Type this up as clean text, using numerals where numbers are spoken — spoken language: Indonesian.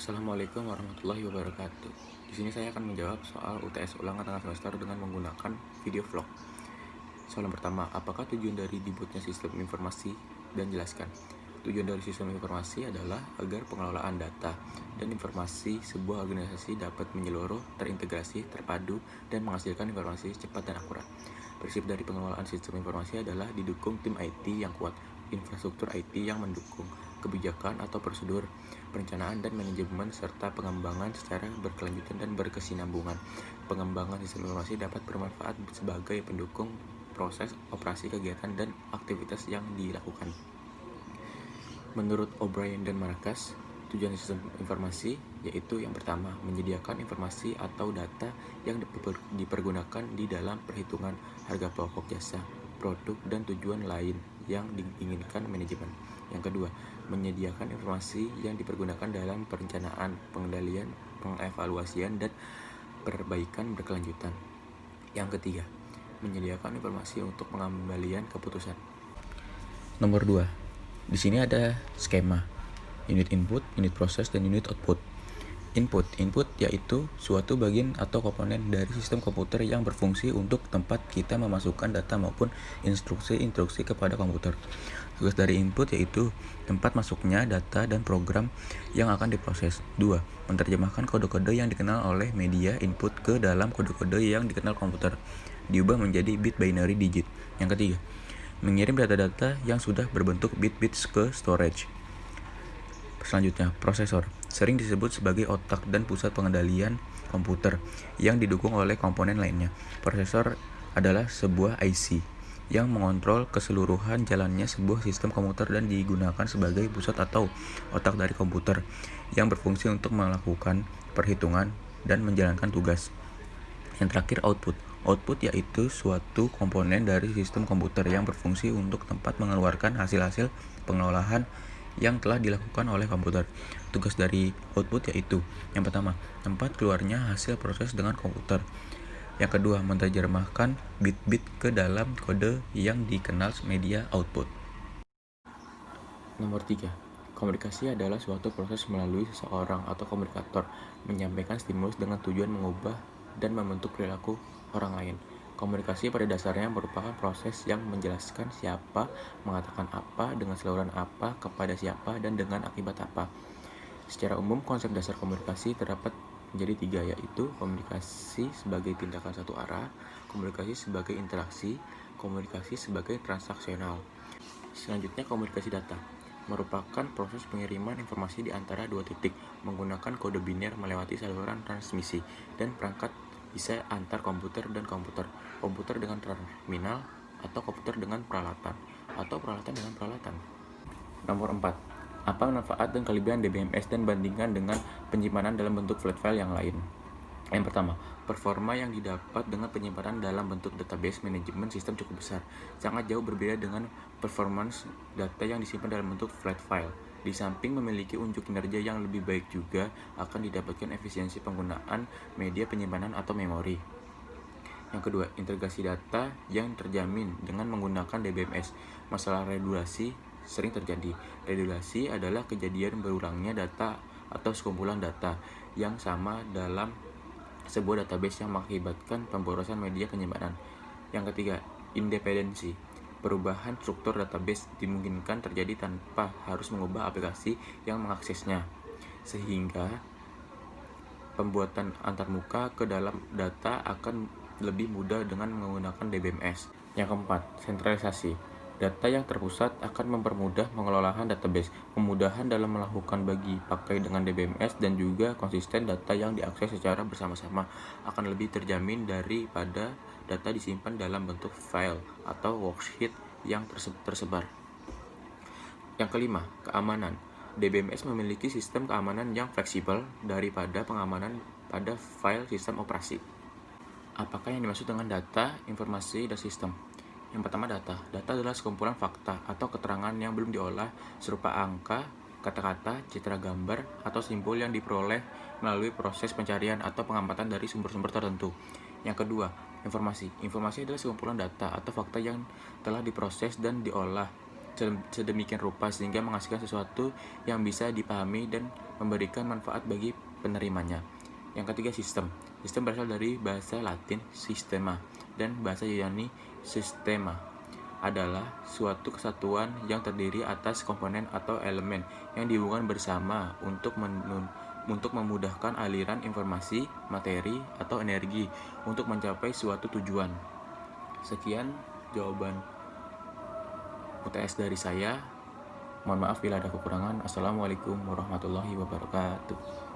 Assalamualaikum warahmatullahi wabarakatuh. Di sini saya akan menjawab soal UTS ulangan tengah semester dengan menggunakan video vlog. Soal yang pertama, apakah tujuan dari dibuatnya sistem informasi? Dan jelaskan. Tujuan dari sistem informasi adalah agar pengelolaan data dan informasi sebuah organisasi dapat menyeluruh, terintegrasi, terpadu, dan menghasilkan informasi cepat dan akurat. Prinsip dari pengelolaan sistem informasi adalah didukung tim IT yang kuat, infrastruktur IT yang mendukung, kebijakan atau prosedur, perencanaan dan manajemen, serta pengembangan secara berkelanjutan dan berkesinambungan. Pengembangan sistem informasi dapat bermanfaat sebagai pendukung proses operasi kegiatan dan aktivitas yang dilakukan. Menurut O'Brien dan Marcus, tujuan sistem informasi yaitu yang pertama, menyediakan informasi atau data yang dipergunakan di dalam perhitungan harga pokok jasa, produk, dan tujuan lain yang diinginkan manajemen. Yang kedua, menyediakan informasi yang dipergunakan dalam perencanaan, pengendalian, pengevaluasian, dan perbaikan berkelanjutan. Yang ketiga, menyediakan informasi untuk pengembalian keputusan. Nomor 2. Di sini ada skema. Unit input, unit proses, dan unit output. Input yaitu suatu bagian atau komponen dari sistem komputer yang berfungsi untuk tempat kita memasukkan data maupun instruksi-instruksi kepada komputer. Tugas dari input yaitu tempat masuknya data dan program yang akan diproses. 2. Menerjemahkan kode-kode yang dikenal oleh media input ke dalam kode-kode yang dikenal komputer, diubah menjadi bit binary digit. Yang ketiga, mengirim data-data yang sudah berbentuk bit-bits ke storage. Selanjutnya, prosesor sering disebut sebagai otak dan pusat pengendalian komputer yang didukung oleh komponen lainnya. Prosesor adalah sebuah IC yang mengontrol keseluruhan jalannya sebuah sistem komputer dan digunakan sebagai pusat atau otak dari komputer yang berfungsi untuk melakukan perhitungan dan menjalankan tugas. Yang terakhir, output. Output yaitu suatu komponen dari sistem komputer yang berfungsi untuk tempat mengeluarkan hasil-hasil pengelolaan yang telah dilakukan oleh komputer. Tugas dari output yaitu yang pertama, tempat keluarnya hasil proses dengan komputer. Yang kedua, menerjemahkan bit-bit ke dalam kode yang dikenal media output. Nomor 3. Komunikasi adalah suatu proses melalui seseorang atau komunikator menyampaikan stimulus dengan tujuan mengubah dan membentuk perilaku orang lain. Komunikasi pada dasarnya merupakan proses yang menjelaskan siapa mengatakan apa, dengan saluran apa, kepada siapa, dan dengan akibat apa. Secara umum, konsep dasar komunikasi terdapat menjadi 3, yaitu komunikasi sebagai tindakan satu arah, komunikasi sebagai interaksi, komunikasi sebagai transaksional. Selanjutnya, komunikasi data merupakan proses pengiriman informasi di antara dua titik menggunakan kode biner melewati saluran transmisi dan perangkat, bisa antar komputer dan komputer, komputer dengan terminal, atau komputer dengan peralatan, atau peralatan dengan peralatan. Nomor 4. Apa manfaat dan kelebihan DBMS dan bandingkan dengan penyimpanan dalam bentuk flat file yang lain? Yang pertama, performa yang didapat dengan penyimpanan dalam bentuk database manajemen sistem cukup besar. Sangat jauh berbeda dengan performance data yang disimpan dalam bentuk flat file. Di samping memiliki unjuk kinerja yang lebih baik, juga akan didapatkan efisiensi penggunaan media penyimpanan atau memori. Yang kedua, integrasi data yang terjamin dengan menggunakan DBMS. Masalah redundasi sering terjadi. Redundasi adalah kejadian berulangnya data atau sekumpulan data yang sama dalam sebuah database yang mengakibatkan pemborosan media penyimpanan. Yang ketiga, independensi. Perubahan struktur database dimungkinkan terjadi tanpa harus mengubah aplikasi yang mengaksesnya, sehingga pembuatan antarmuka ke dalam data akan lebih mudah dengan menggunakan DBMS. Yang keempat, sentralisasi. Data yang terpusat akan mempermudah pengelolaan database, kemudahan dalam melakukan bagi pakai dengan DBMS, dan juga konsisten data yang diakses secara bersama-sama akan lebih terjamin daripada data disimpan dalam bentuk file atau worksheet yang tersebar. Yang kelima, keamanan. DBMS memiliki sistem keamanan yang fleksibel daripada pengamanan pada file sistem operasi. Apakah yang dimaksud dengan data, informasi, dan sistem? Yang pertama, data. Data adalah sekumpulan fakta atau keterangan yang belum diolah serupa angka, kata-kata, citra gambar, atau simbol yang diperoleh melalui proses pencarian atau pengamatan dari sumber-sumber tertentu. Yang kedua, informasi. Informasi adalah sekumpulan data atau fakta yang telah diproses dan diolah sedemikian rupa sehingga menghasilkan sesuatu yang bisa dipahami dan memberikan manfaat bagi penerimanya. Yang ketiga, sistem. Sistem berasal dari bahasa Latin sistema dan bahasa Yunani sistema, adalah suatu kesatuan yang terdiri atas komponen atau elemen yang dihubungkan bersama untuk memudahkan aliran informasi, materi, atau energi untuk mencapai suatu tujuan. Sekian jawaban UTS dari saya. Mohon maaf bila ada kekurangan. Assalamualaikum warahmatullahi wabarakatuh.